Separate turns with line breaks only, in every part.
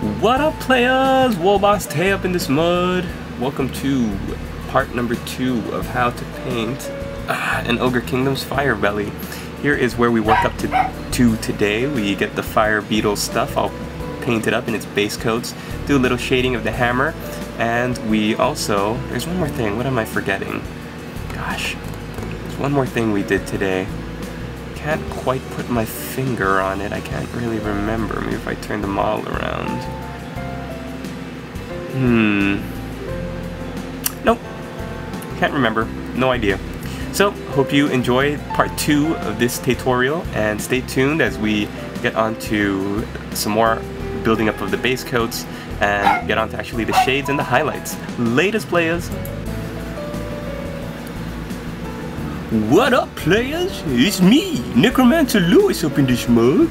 What up, players? Woboss Tay up in this mud. Welcome to part number 2 of how to paint an Ogre Kingdom's Firebelly. Here is where we work up to today. We get the fire beetle stuff all painted up in its base coats, do a little shading of the hammer, and we also, there's one more thing. What am I forgetting? Gosh, there's one more thing we did today. Can't quite put my finger on it. I can't really remember. Maybe if I turn the model around. Nope. Can't remember. No idea. So, hope you enjoy part 2 of this tutorial, and stay tuned as we get on to some more building up of the base coats and get on to actually the shades and the highlights. Latest, players! What up, players? It's me, Necromancer Lewis, up in this mug.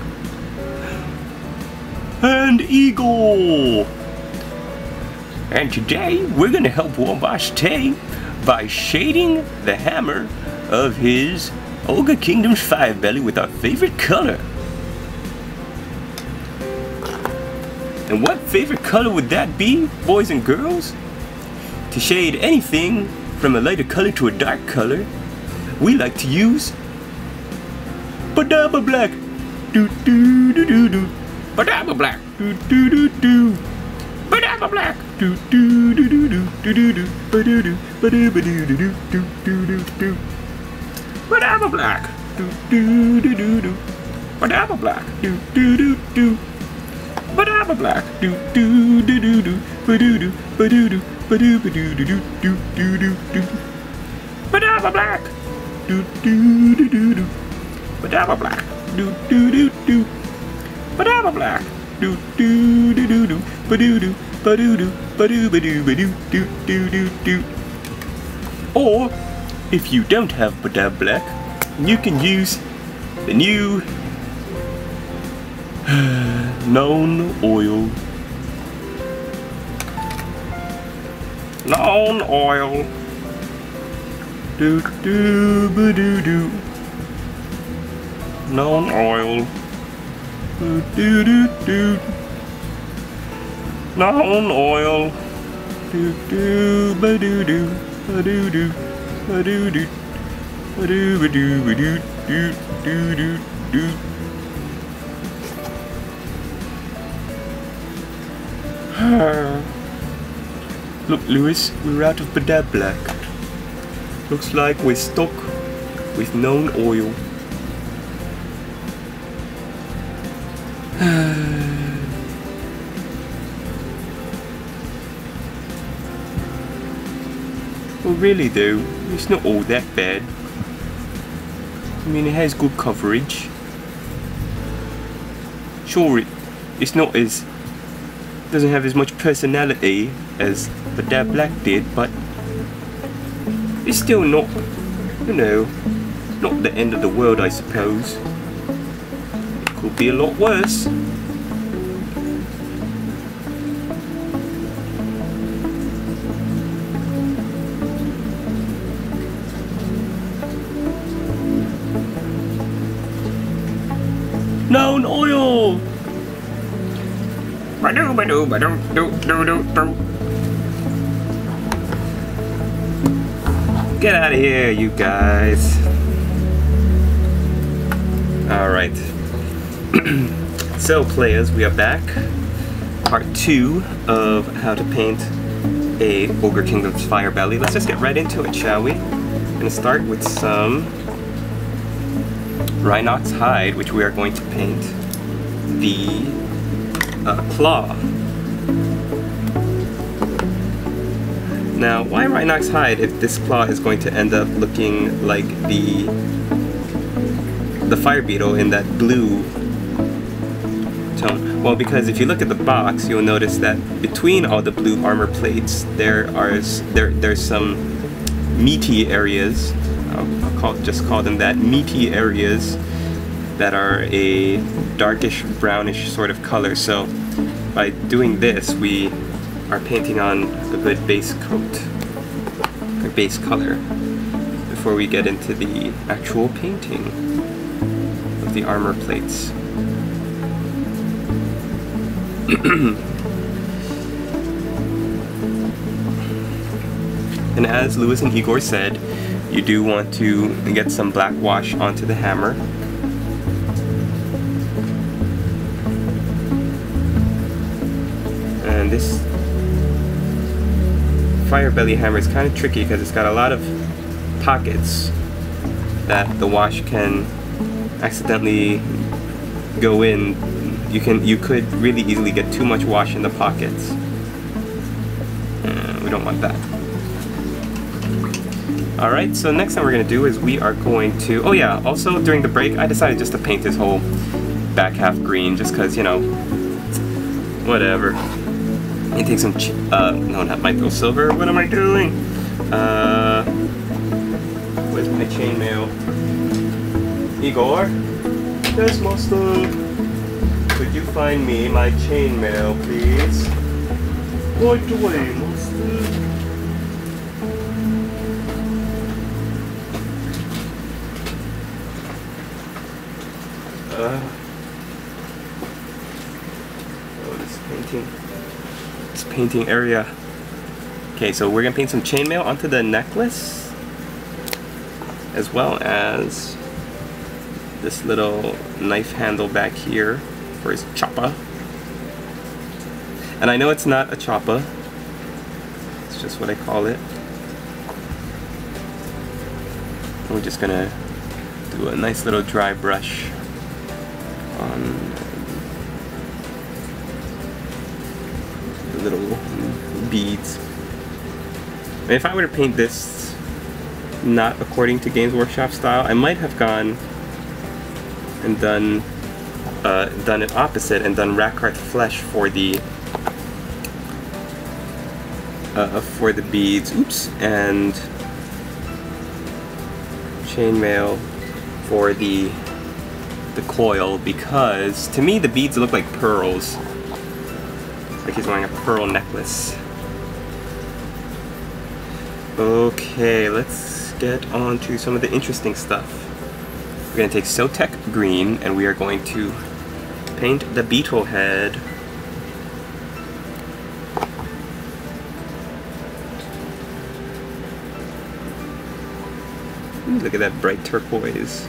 And Eagle! And today, we're gonna help Woboss Tay by shading the hammer of his Ogre Kingdom's Firebelly with our favorite color. And what favorite color would that be, boys and girls? To shade anything from a lighter color to a dark color, we like to use Badaba Black. Do do do do do. Badaba Black. Do do do do. Badaba Black. Do do do do do do do do. Badoo do. Badoo badoo do do do do do do. Badaba Black. Do do do do do. Badaba Black. Do do do do. Badaba Black. Do do do do do. Badoo do. Badoo do. Badoo badoo do do do do do do. Badaba Black. Do do do do do. Badaba Black. Do do do do. Badaba Black. Do do do do do. Badoo do. Badoo do. Badoo badoo badoo do do do do. Or if you don't have Badaba Black, you can use the new known oil. Known oil. Do do ba do do. Known oil. Do do do do. Known oil. Do do ba do do. Ba do do. Ba do do. Ba do ba do ba do do do do do. Look, Lewis, we're out of Badaba Black. Looks like we're stuck with known oil. Well, really though, it's not all that bad. I mean, it has good coverage. Sure, it's not as... doesn't have as much personality as Badaba Black did, but it's still not, you know, not the end of the world, I suppose. It could be a lot worse. Known oil! Badoo badoo badoo do do do do. Get out of here, you guys. Alright. So, players, we are back. Part 2 of how to paint a Ogre Kingdom's Firebelly. Let's just get right into it, shall we? I'm gonna start with some Rhinox Hide, which we are going to paint the claw. Now, why Rhinox Hide if this claw is going to end up looking like the fire beetle in that blue tone? Well, because if you look at the box, you'll notice that between all the blue armor plates, there's some meaty areas. I'll just call them that, meaty areas that are a darkish brownish sort of color. So by doing this, we are painting on a good base coat, or base color, before we get into the actual painting of the armor plates. And as Lewis and Igor said, you do want to get some black wash onto the hammer. And this Firebelly hammer is kind of tricky because it's got a lot of pockets that the wash can accidentally go in. You could really easily get too much wash in the pockets. We don't want that. Alright, so next thing we're going to do is we are going to... Oh yeah, also during the break I decided just to paint this whole back half green just because, you know, whatever. And take some... no, not micro silver. What am I doing? Where's my chainmail? Igor? Yes, master. Could you find me my chainmail, please? Right away, master. This painting area. Okay, so we're gonna paint some chainmail onto the necklace, as well as this little knife handle back here for his chopper. And I know it's not a chopper, it's just what I call it. And we're just gonna do a nice little dry brush on the little beads. And if I were to paint this not according to Games Workshop style, I might have gone and done it opposite and done Rackheart flesh for the beads. Oops, and chainmail for the coil, because to me the beads look like pearls. Like he's wearing a pearl necklace. Okay, let's get on to some of the interesting stuff. We're going to take Sotek green and we are going to paint the Beetle Head. Ooh, look at that bright turquoise.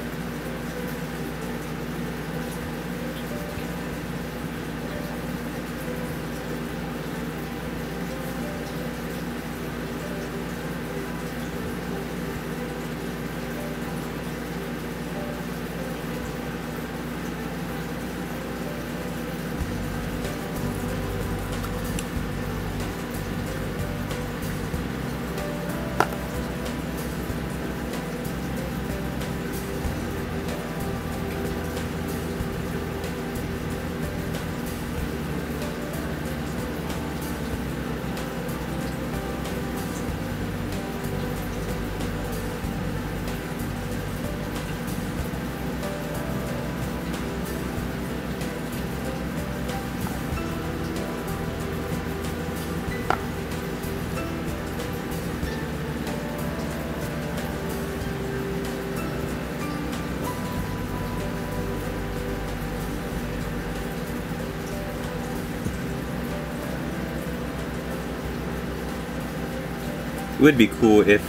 It would be cool if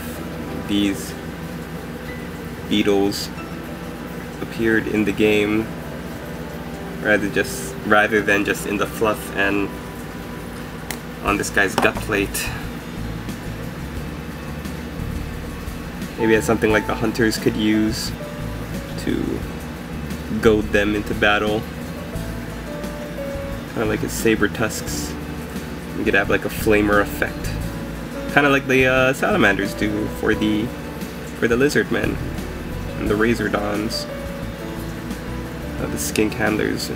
these beetles appeared in the game rather than just in the fluff and on this guy's gut plate. Maybe it's something like the hunters could use to goad them into battle. Kind of like his saber tusks. You could have like a flamer effect. Kind of like the salamanders do for the lizard men and the razor dons. The skink handlers.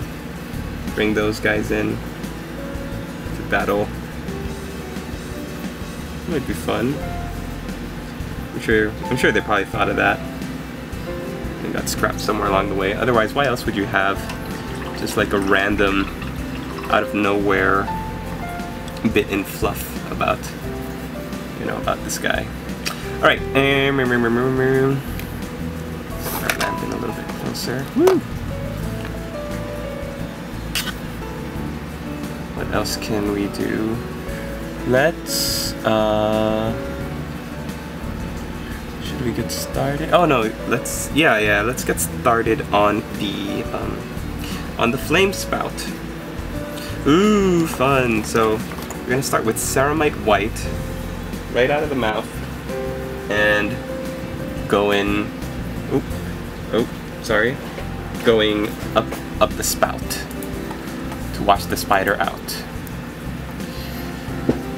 Bring those guys in to battle. It might be fun. I'm sure they probably thought of that and got scrapped somewhere along the way. Otherwise, why else would you have just like a random, out of nowhere bit in fluff about, you know, about this guy? All right, start landing a little bit closer. Woo! What else can we do? Let's should we get started? Oh no, let's get started on the flame spout. Ooh, fun. So we're gonna start with ceramite white right out of the mouth and going going up the spout to wash the spider out.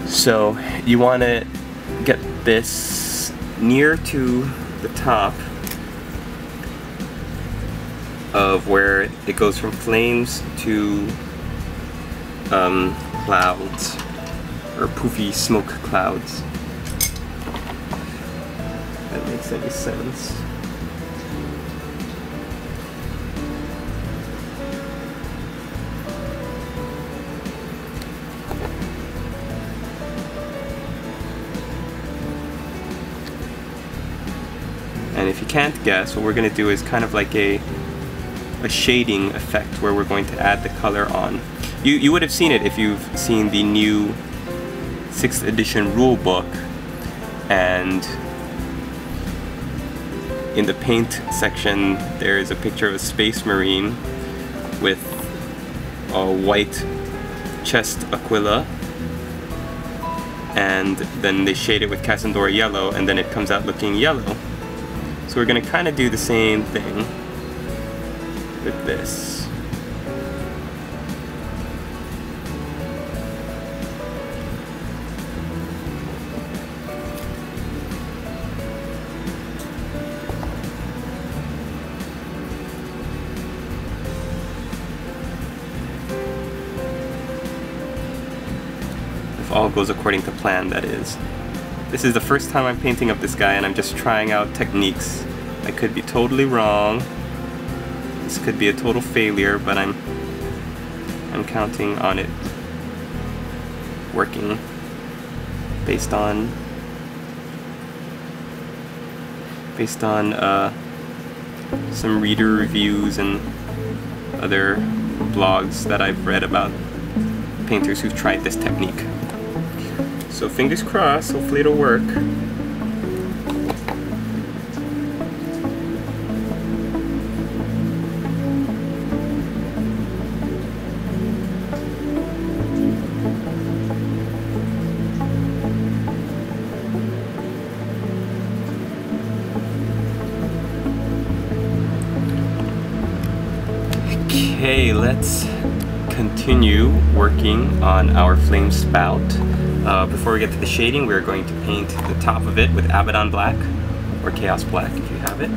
So you want to get this near to the top of where it goes from flames to clouds, or poofy smoke clouds. If that makes any sense. And if you can't guess, what we're going to do is kind of like a shading effect where we're going to add the color on. You would have seen it if you've seen the new 6th edition rule book, and in the paint section there is a picture of a space marine with a white chest aquila, and then they shade it with Cassandora Yellow, and then it comes out looking yellow. So we're going to kind of do the same thing with this. If all goes according to plan, that is. This is the first time I'm painting up this guy, and I'm just trying out techniques. I could be totally wrong. This could be a total failure, but I'm counting on it working based on some reader reviews and other blogs that I've read about painters who've tried this technique. So fingers crossed, hopefully it'll work. Okay, let's continue working on our flame spout. Before we get to the shading, we're going to paint the top of it with Abaddon Black, or Chaos Black if you have it.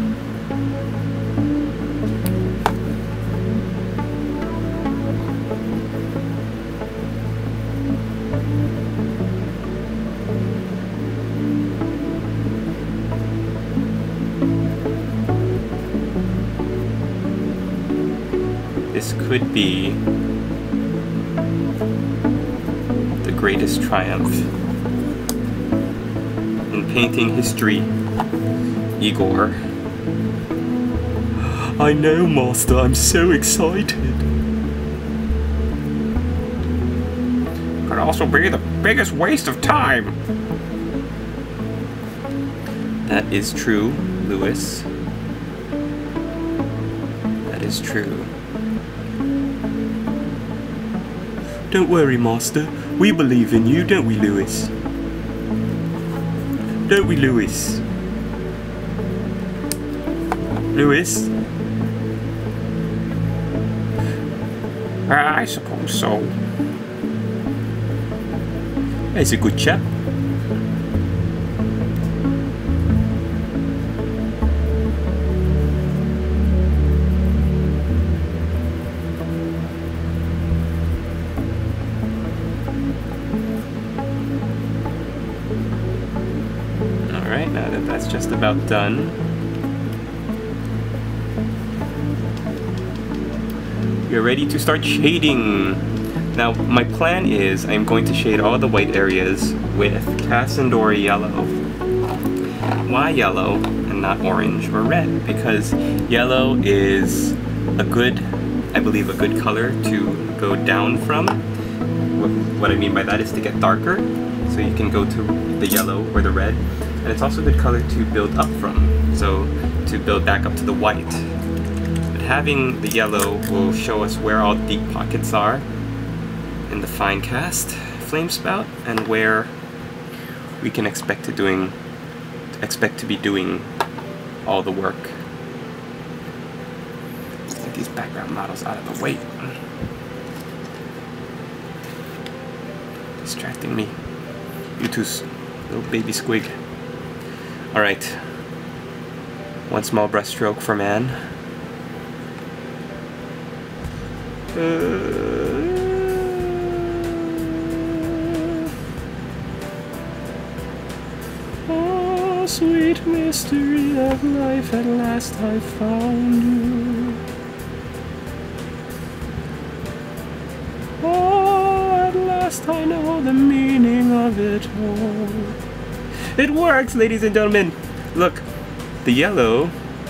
This could be the greatest triumph in painting history, Igor. I know, Master, I'm so excited. Could also be the biggest waste of time. That is true, Lewis. That is true. Don't worry, Master. We believe in you, don't we, Lewis? Don't we, Lewis? Lewis? I suppose so. He's a good chap. Alright, now that that's just about done, we're ready to start shading. Now, my plan is I'm going to shade all the white areas with Cassandora Yellow. Why yellow and not orange or red? Because yellow is a good, I believe, a good color to go down from, what I mean by that is to get darker, so you can go to the yellow or the red, and it's also a good color to build up from, so to build back up to the white. But having the yellow will show us where all deep pockets are in the fine cast flame spout, and where we can expect to be doing all the work. Let's get these background models out of the way. Distracting me. You two little baby squig. Alright. One small brushstroke for man. Oh, sweet mystery of life, at last I found you. Oh, at last I know the meaning of it all. It works, ladies and gentlemen! Look, the yellow,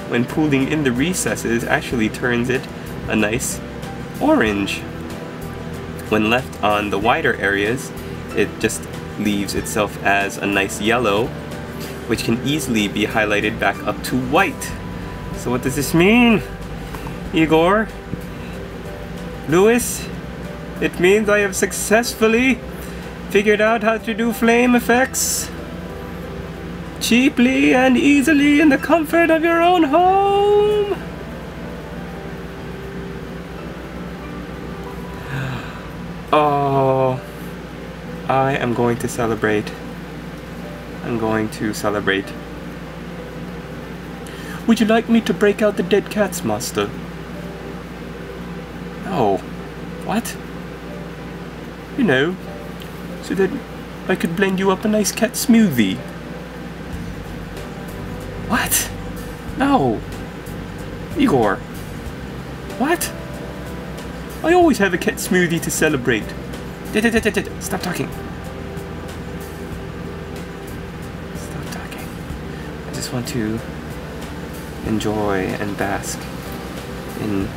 when pooling in the recesses, actually turns it a nice orange. When left on the wider areas, it just leaves itself as a nice yellow, which can easily be highlighted back up to white. So what does this mean, Igor? Lewis? It means I have successfully figured out how to do flame effects cheaply and easily in the comfort of your own home. Oh, I am going to celebrate. I'm going to celebrate. Would you like me to break out the dead cats, master? No. What? You know, so that I could blend you up a nice cat smoothie. What? No. Igor. What? I always have a cat smoothie to celebrate. Stop talking. Stop talking. I just want to enjoy and bask in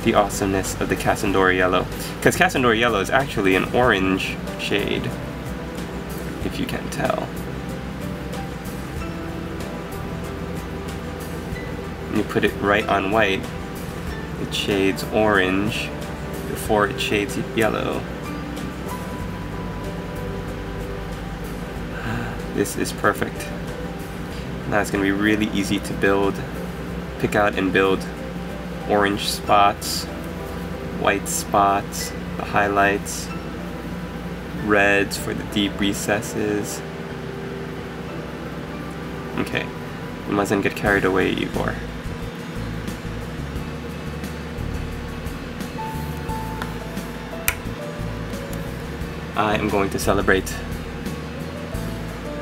the awesomeness of the Cassandora Yellow. Because Cassandora Yellow is actually an orange shade, if you can tell. When you put it right on white, it shades orange before it shades yellow. This is perfect. Now it's going to be really easy to pick out and build orange spots, white spots, the highlights, reds for the deep recesses. Okay, we mustn't get carried away, Igor. I am going to celebrate.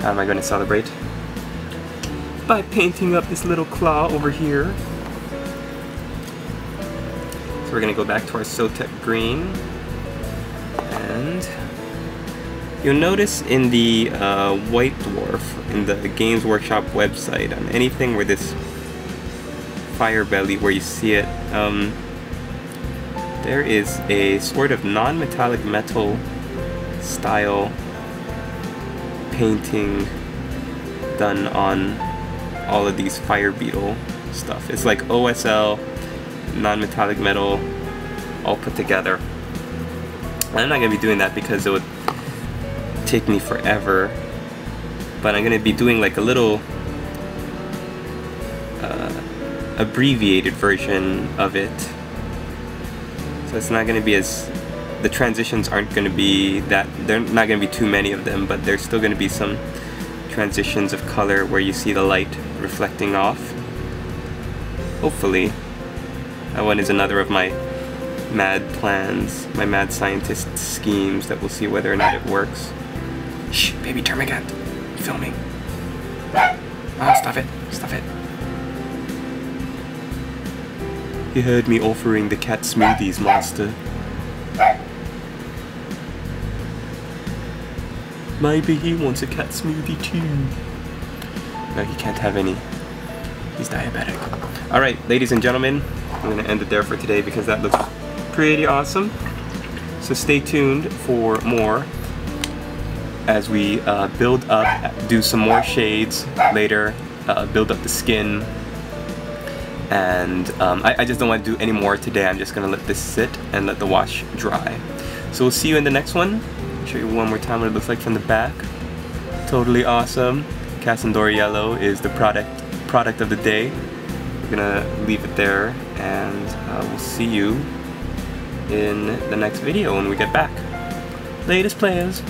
How am I going to celebrate? By painting up this little claw over here. So we're going to go back to our Sotek green. And you'll notice in the White Dwarf, in the Games Workshop website, on anything where this Firebelly, where you see it, there is a sort of non-metallic metal style painting done on all of these Fire Beetle stuff. It's like OSL, non-metallic metal, all put together. I'm not going to be doing that because it would take me forever, but I'm going to be doing like a little abbreviated version of it. So it's not going to be as, the transitions aren't going to be that, they're not going to be too many of them, but there's still going to be some transitions of color where you see the light reflecting off. Hopefully. That one is another of my mad plans, my mad scientist schemes that we'll see whether or not it works. Shh, baby termagant, I'm filming. Oh, stop it, stop it. You heard me offering the cat smoothies, master. Maybe he wants a cat smoothie too. No, he can't have any. He's diabetic. Alright, ladies and gentlemen, I'm going to end it there for today because that looks pretty awesome. So stay tuned for more as we build up, do some more shades later, build up the skin. And I just don't want to do any more today. I'm just going to let this sit and let the wash dry. So we'll see you in the next one. Show you one more time what it looks like from the back. Totally awesome. Cassandora Yellow is the product of the day. We're gonna leave it there, and we'll see you in the next video when we get back. Latest players.